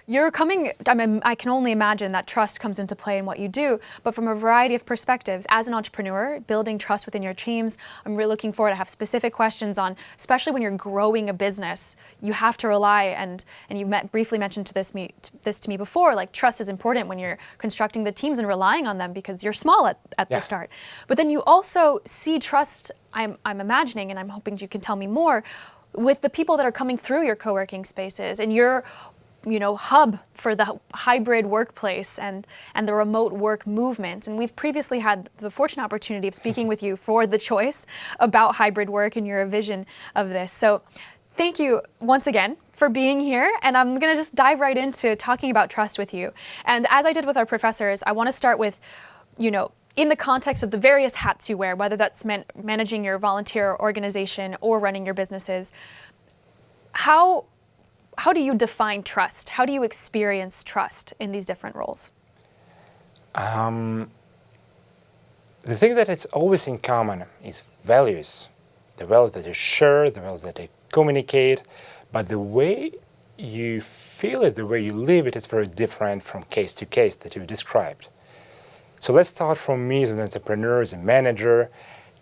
A: you're coming, I can only imagine that trust comes into play in what you do, but from a variety of perspectives. As an entrepreneur, building trust within your teams, I'm really looking forward to have specific questions on, especially when you're growing a business, you have to rely, and you briefly mentioned this to me before, like trust is important when you're constructing the teams and relying on them because you're small at the start. But then you also see trust, I'm imagining, and I'm hoping you can tell me more, with the people that are coming through your co-working spaces and your hub for the hybrid workplace and the remote work movement. And we've previously had the fortunate opportunity of speaking with you for The Choice about hybrid work and your vision of this. So thank you once again for being here. And I'm going to just dive right into talking about trust with you. And as I did with our professors, I want to start with, in the context of the various hats you wear, whether that's managing your volunteer organization or running your businesses, how do you define trust? How do you experience trust in these different roles?
D: The thing that it's always in common is values. The values that you share, the values that you communicate, but the way you feel it, the way you live it is very different from case to case that you've described. So let's start from me as an entrepreneur, as a manager.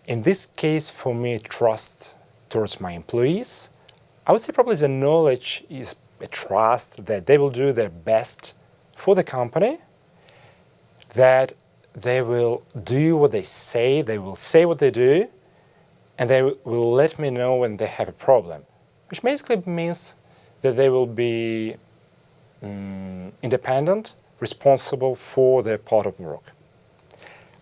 D: In this case, for me, trust towards my employees, I would say probably the knowledge is a trust that they will do their best for the company, that they will do what they will say what they do, and they will let me know when they have a problem, which basically means that they will be independent, responsible for their part of work.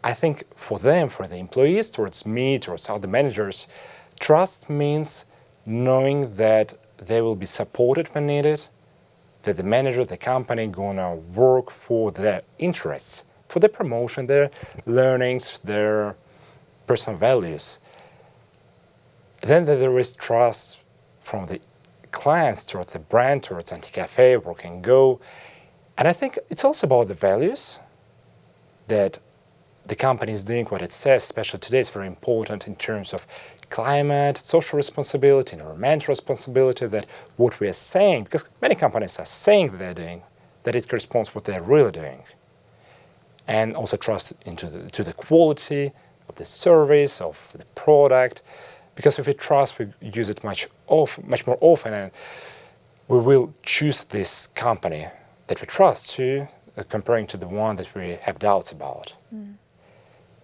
D: I think for them, for the employees, towards me, towards other managers, trust means knowing that they will be supported when needed, that the manager, the company, gonna work for their interests, for their promotion, their learnings, their personal values. Then that there is trust from the clients towards the brand, towards Anticafé, Work & Go. And I think it's also about the values that the company is doing what it says, especially today. It's very important in terms of climate, social responsibility, environmental responsibility, that what we are saying, because many companies are saying that they're doing, that it corresponds to what they're really doing. And also trust to the quality of the service, of the product, because if we trust, we use it much more often, and we will choose this company that we trust to, comparing to the one that we have doubts about.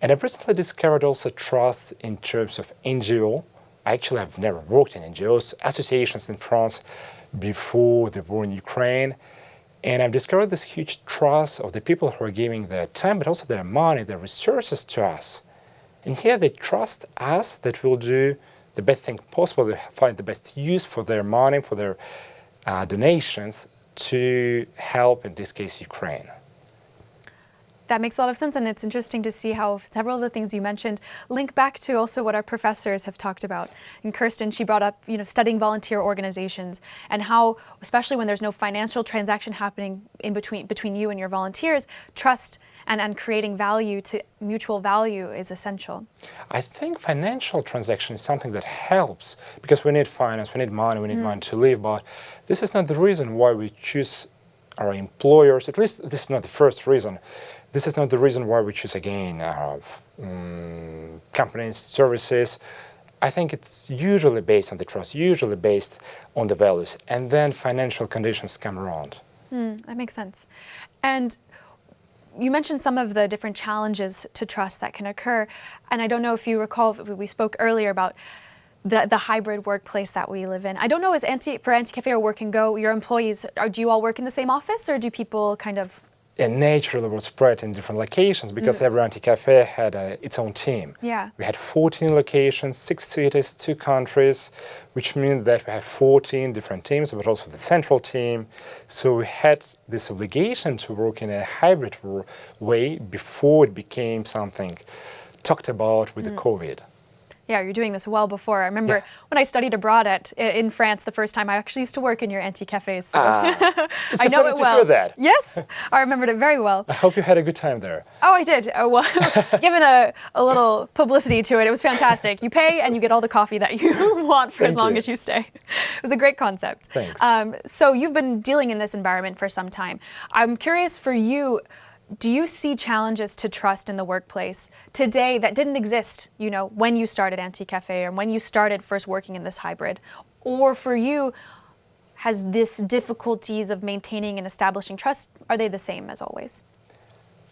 D: And I've recently discovered also trust in terms of NGO. Actually, I've never worked in NGOs, associations in France before the war in Ukraine. And I've discovered this huge trust of the people who are giving their time, but also their money, their resources to us. And here they trust us that we'll do the best thing possible, they find the best use for their money, for their donations to help, in this case, Ukraine.
A: That makes a lot of sense, and it's interesting to see how several of the things you mentioned link back to also what our professors have talked about. And Kerstin, she brought up, studying volunteer organizations and how, especially when there's no financial transaction happening in between you and your volunteers, trust and creating value to mutual value is essential.
D: I think financial transaction is something that helps because we need finance, we need money to live, but this is not the reason why we choose our employers. At least this is not the first reason. This is not the reason why we choose again companies, services. I think it's usually based on the trust, usually based on the values, and then financial conditions come around.
A: That makes sense. And you mentioned some of the different challenges to trust that can occur. And I don't know if you recall, we spoke earlier about the hybrid workplace that we live in. I don't know, for Anticafé or Work and Go, your employees, do you all work in the same office, or do people kind of?
D: And naturally were spread in different locations because every Anticafé had its own team.
A: Yeah.
D: We had 14 locations, 6 cities, 2 countries, which means that we have 14 different teams, but also the central team. So we had this obligation to work in a hybrid way before it became something talked about with the COVID.
A: Yeah, you're doing this well before. I remember when I studied abroad in France the first time, I actually used to work in your Anticafés. So I know it well.
D: Hear that.
A: Yes, I remembered it very well.
D: I hope you had a good time there.
A: Oh, I did. Well, given a little publicity to it, it was fantastic. You pay and you get all the coffee that you want for as long as you stay. It was a great concept.
D: Thanks.
A: So you've been dealing in this environment for some time. I'm curious for you, do you see challenges to trust in the workplace today that didn't exist, when you started Anticafé or when you started first working in this hybrid? Or for you, has this difficulties of maintaining and establishing trust, are they the same as always?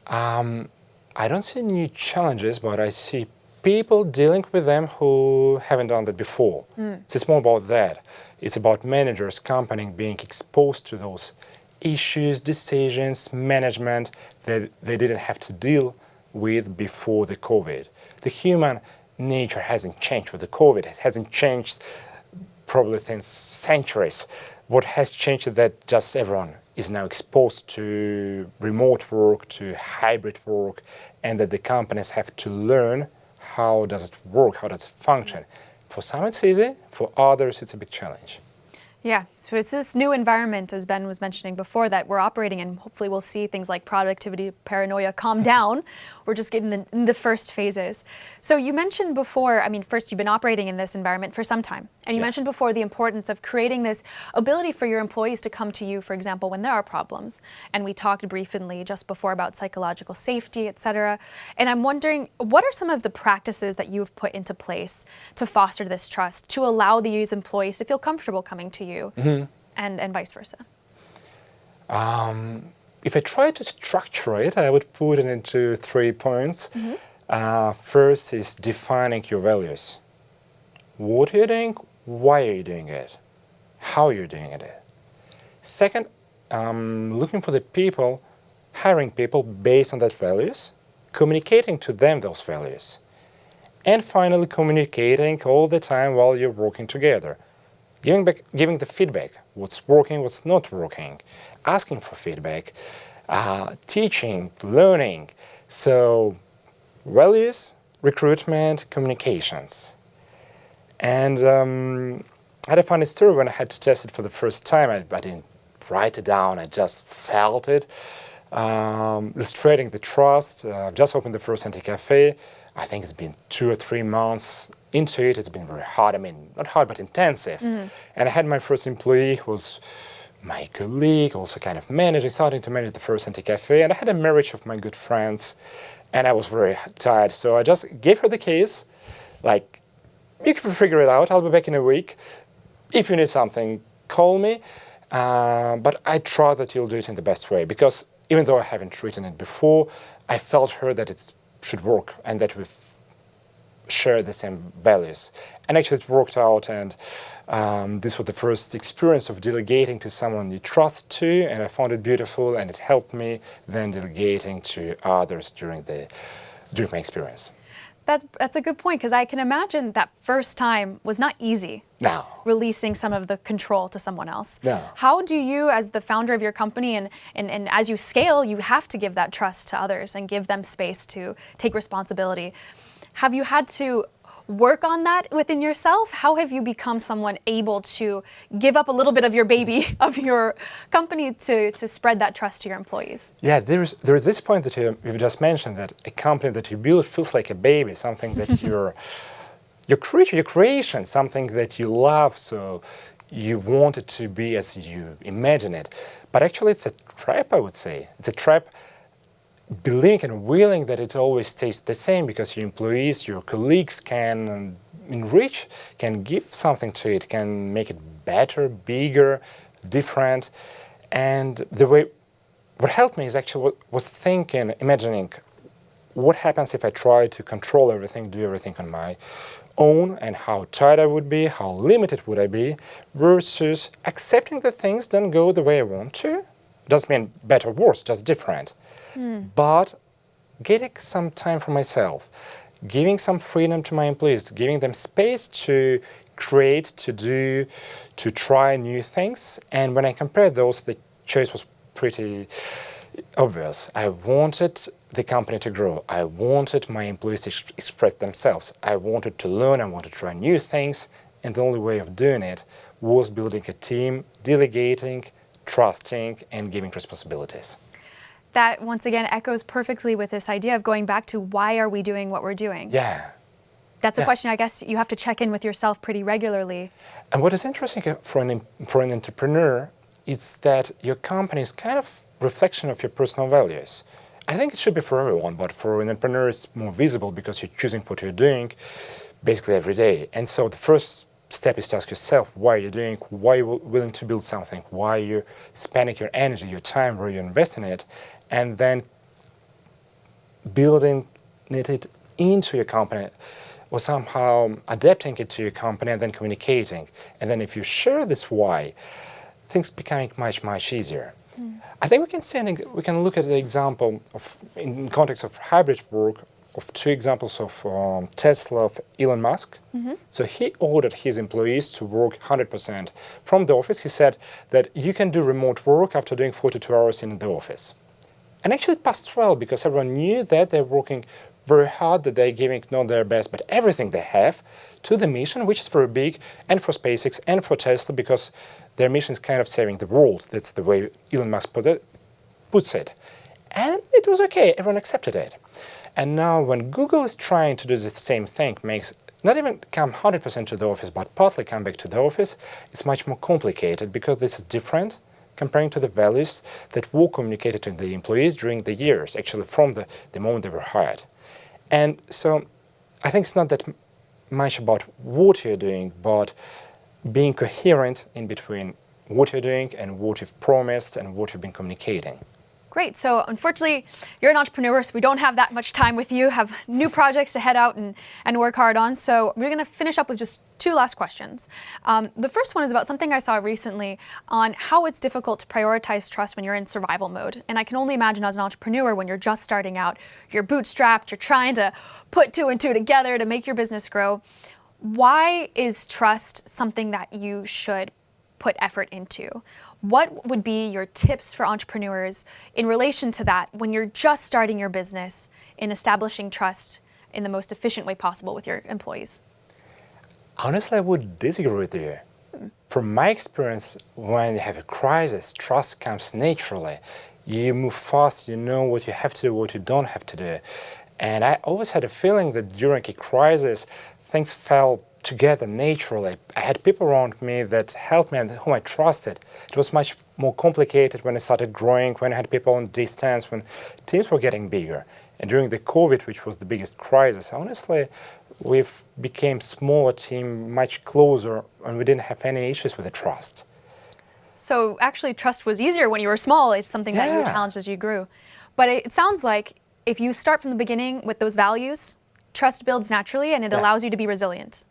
D: I don't see new challenges, but I see people dealing with them who haven't done that before. It's more about that. It's about managers, companies being exposed to those issues, decisions, management that they didn't have to deal with before the COVID. The human nature hasn't changed with the COVID. It hasn't changed probably since centuries. What has changed is that just everyone is now exposed to remote work, to hybrid work, and that the companies have to learn how does it work, how does it function. For some it's easy, for others it's a big challenge.
A: Yeah, so it's this new environment, as Ben was mentioning before, that we're operating in. Hopefully we'll see things like productivity, paranoia calm down. We're just getting in the first phases. So you mentioned before, first you've been operating in this environment for some time. And you mentioned before the importance of creating this ability for your employees to come to you, for example, when there are problems. And we talked briefly just before about psychological safety, etc. And I'm wondering, what are some of the practices that you've put into place to foster this trust, to allow these employees to feel comfortable coming to you, and vice versa?
D: If I try to structure it, I would put it into 3 points. First is defining your values. What are you doing? Why are you doing it? How are you doing it? Second, looking for the people, hiring people based on that values, communicating to them those values. And finally, communicating all the time while you're working together. Giving the feedback, what's working, what's not working, asking for feedback, teaching, learning. So values, recruitment, communications. And I had a funny story when I had to test it for the first time. I didn't write it down, I just felt it. Illustrating the trust. Just opened the first Anticafé. I think it's been 2 or 3 months into it. It's been very hard. Not hard, but intensive. And I had my first employee who was my colleague, also kind of managing, starting to manage the first Anticafé. And I had a marriage of my good friends. And I was very tired. So I just gave her the keys. Like, you can figure it out. I'll be back in a week. If you need something, call me. But I trust that you'll do it in the best way. Because even though I haven't written it before, I felt her that it should work and that we've share the same values. And actually it worked out, and this was the first experience of delegating to someone you trust to, and I found it beautiful, and it helped me then delegating to others during my experience.
A: That's a good point, because I can imagine that first time was not easy.
D: No.
A: Releasing some of the control to someone else.
D: No.
A: How do you, as the founder of your company, and as you scale, you have to give that trust to others and give them space to take responsibility. Have you had to work on that within yourself? How have you become someone able to give up a little bit of your baby, of your company, to spread that trust to your employees?
D: Yeah, there's this point that you've just mentioned, that a company that you build feels like a baby, something that your creation, something that you love, so you want it to be as you imagine it. But actually it's a trap, I would say. It's a trap, believing and willing that it always stays the same, because your employees, your colleagues can enrich, can give something to it, can make it better, bigger, different. And the way what helped me is actually was thinking, imagining what happens if I try to control everything, do everything on my own, and how tight I would be, how limited would I be, versus accepting that things don't go the way I want to. Doesn't mean better or worse, just different. But getting some time for myself, giving some freedom to my employees, giving them space to create, to do, to try new things. And when I compared those, the choice was pretty obvious. I wanted the company to grow. I wanted my employees to express themselves. I wanted to learn. I wanted to try new things. And the only way of doing it was building a team, delegating, trusting, and giving responsibilities.
A: That, once again, echoes perfectly with this idea of going back to why are we doing what we're doing?
D: Yeah.
A: That's a question I guess you have to check in with yourself pretty regularly.
D: And what is interesting for an entrepreneur is that your company is kind of reflection of your personal values. I think it should be for everyone, but for an entrepreneur it's more visible because you're choosing what you're doing basically every day. And so the first step is to ask yourself why you're doing, why you're willing to build something, why you're spending your energy, your time, where you're investing it, and then building it into your company or somehow adapting it to your company and then communicating. And then if you share this why, things becoming much, much easier. I think we can look at the example of, in context of hybrid work, of two examples of Tesla, of Elon Musk. So he ordered his employees to work 100% from the office. He said that you can do remote work after doing 42 hours in the office. And actually it passed well because everyone knew that they're working very hard, that they're giving not their best, but everything they have to the mission, which is very big, and for SpaceX and for Tesla, because their mission is kind of saving the world. That's the way Elon Musk puts it. And it was okay, everyone accepted it. And now when Google is trying to do the same thing, makes not even come 100% to the office, but partly come back to the office, it's much more complicated because this is different comparing to the values that were communicated to the employees during the years, actually from the moment they were hired. And so I think it's not that much about what you're doing, but being coherent in between what you're doing and what you've promised and what you've been communicating.
A: Great. So unfortunately, you're an entrepreneur, so we don't have that much time with you, have new projects to head out and work hard on. So we're going to finish up with just two last questions. The first one is about something I saw recently on how it's difficult to prioritize trust when you're in survival mode. And I can only imagine as an entrepreneur, when you're just starting out, you're bootstrapped, you're trying to put two and two together to make your business grow. Why is trust something that you should put effort into? What would be your tips for entrepreneurs in relation to that when you're just starting your business in establishing trust in the most efficient way possible with your employees?
D: Honestly, I would disagree with you. From my experience, when you have a crisis, trust comes naturally. You move fast, you know what you have to do, what you don't have to do. And I always had a feeling that during a crisis, things fell together naturally. I had people around me that helped me and whom I trusted. It was much more complicated when I started growing, when I had people on distance, when teams were getting bigger. And during the COVID, which was the biggest crisis, honestly, we've became smaller team, much closer, and we didn't have any issues with the trust.
A: So actually trust was easier when you were small. It's something that you challenged as you grew. But it sounds like if you start from the beginning with those values, trust builds naturally and it allows you to be resilient.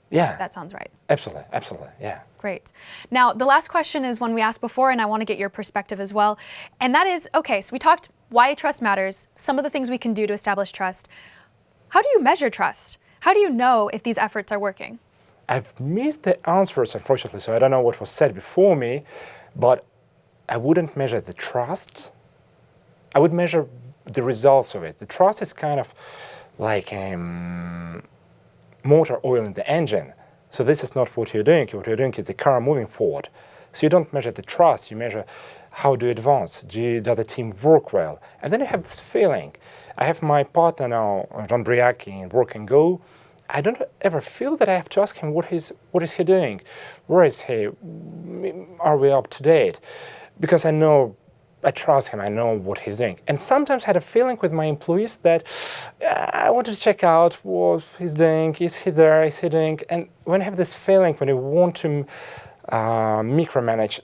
D: Yeah.
A: That sounds right.
D: Absolutely, absolutely, yeah.
A: Great. Now, the last question is one we asked before, and I want to get your perspective as well. And that is, okay, so we talked why trust matters, some of the things we can do to establish trust. How do you measure trust? How do you know if these efforts are working?
D: I've missed the answers, unfortunately, so I don't know what was said before me, but I wouldn't measure the trust. I would measure the results of it. The trust is kind of like motor oil in the engine. So this is not what you're doing. What you're doing is the car moving forward. So you don't measure the trust, you measure how do you advance, does the team work well? And then you have this feeling. I have my partner now, John Briacki, in Work and Go. I don't ever feel that I have to ask him what is he doing? Where is he? Are we up to date? Because I know, I trust him, I know what he's doing. And sometimes I had a feeling with my employees that I wanted to check out what he's doing, is he there, is he doing? And when I have this feeling, when you want to micromanage,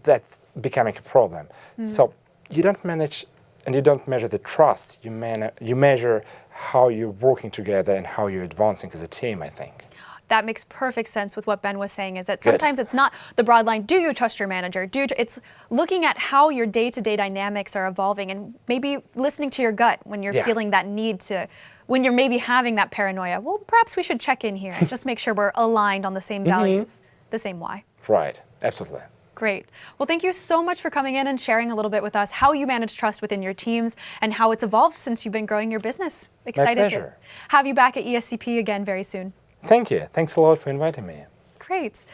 D: that's becoming a problem. So you don't manage and you don't measure the trust, you measure how you're working together and how you're advancing as a team, I think.
A: That makes perfect sense with what Ben was saying, is that sometimes it's not the broad line, do you trust your manager? It's looking at how your day-to-day dynamics are evolving and maybe listening to your gut when you're feeling that need to, when you're maybe having that paranoia. Well, perhaps we should check in here and just make sure we're aligned on the same values, the same why.
D: Right, absolutely.
A: Great. Well, thank you so much for coming in and sharing a little bit with us how you manage trust within your teams and how it's evolved since you've been growing your business. Excited to have you back at ESCP again very soon.
D: Thank you. Thanks a lot for inviting me.
A: Great.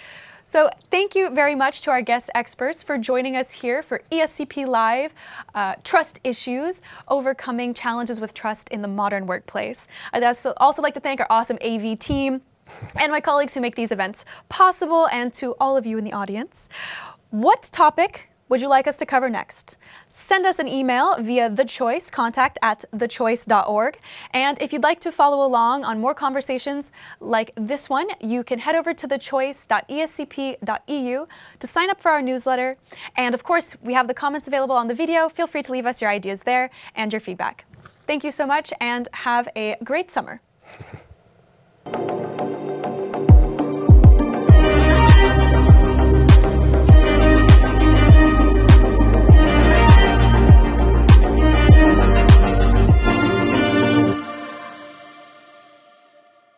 A: So thank you very much to our guest experts for joining us here for ESCP Live, Trust Issues, Overcoming Challenges with Trust in the Modern Workplace. I'd also like to thank our awesome AV team and my colleagues who make these events possible, and to all of you in the audience. What topic would you like us to cover next? Send us an email via thechoice, contact@thechoice.org. And if you'd like to follow along on more conversations like this one, you can head over to thechoice.escp.eu to sign up for our newsletter. And of course, we have the comments available on the video. Feel free to leave us your ideas there and your feedback. Thank you so much and have a great summer.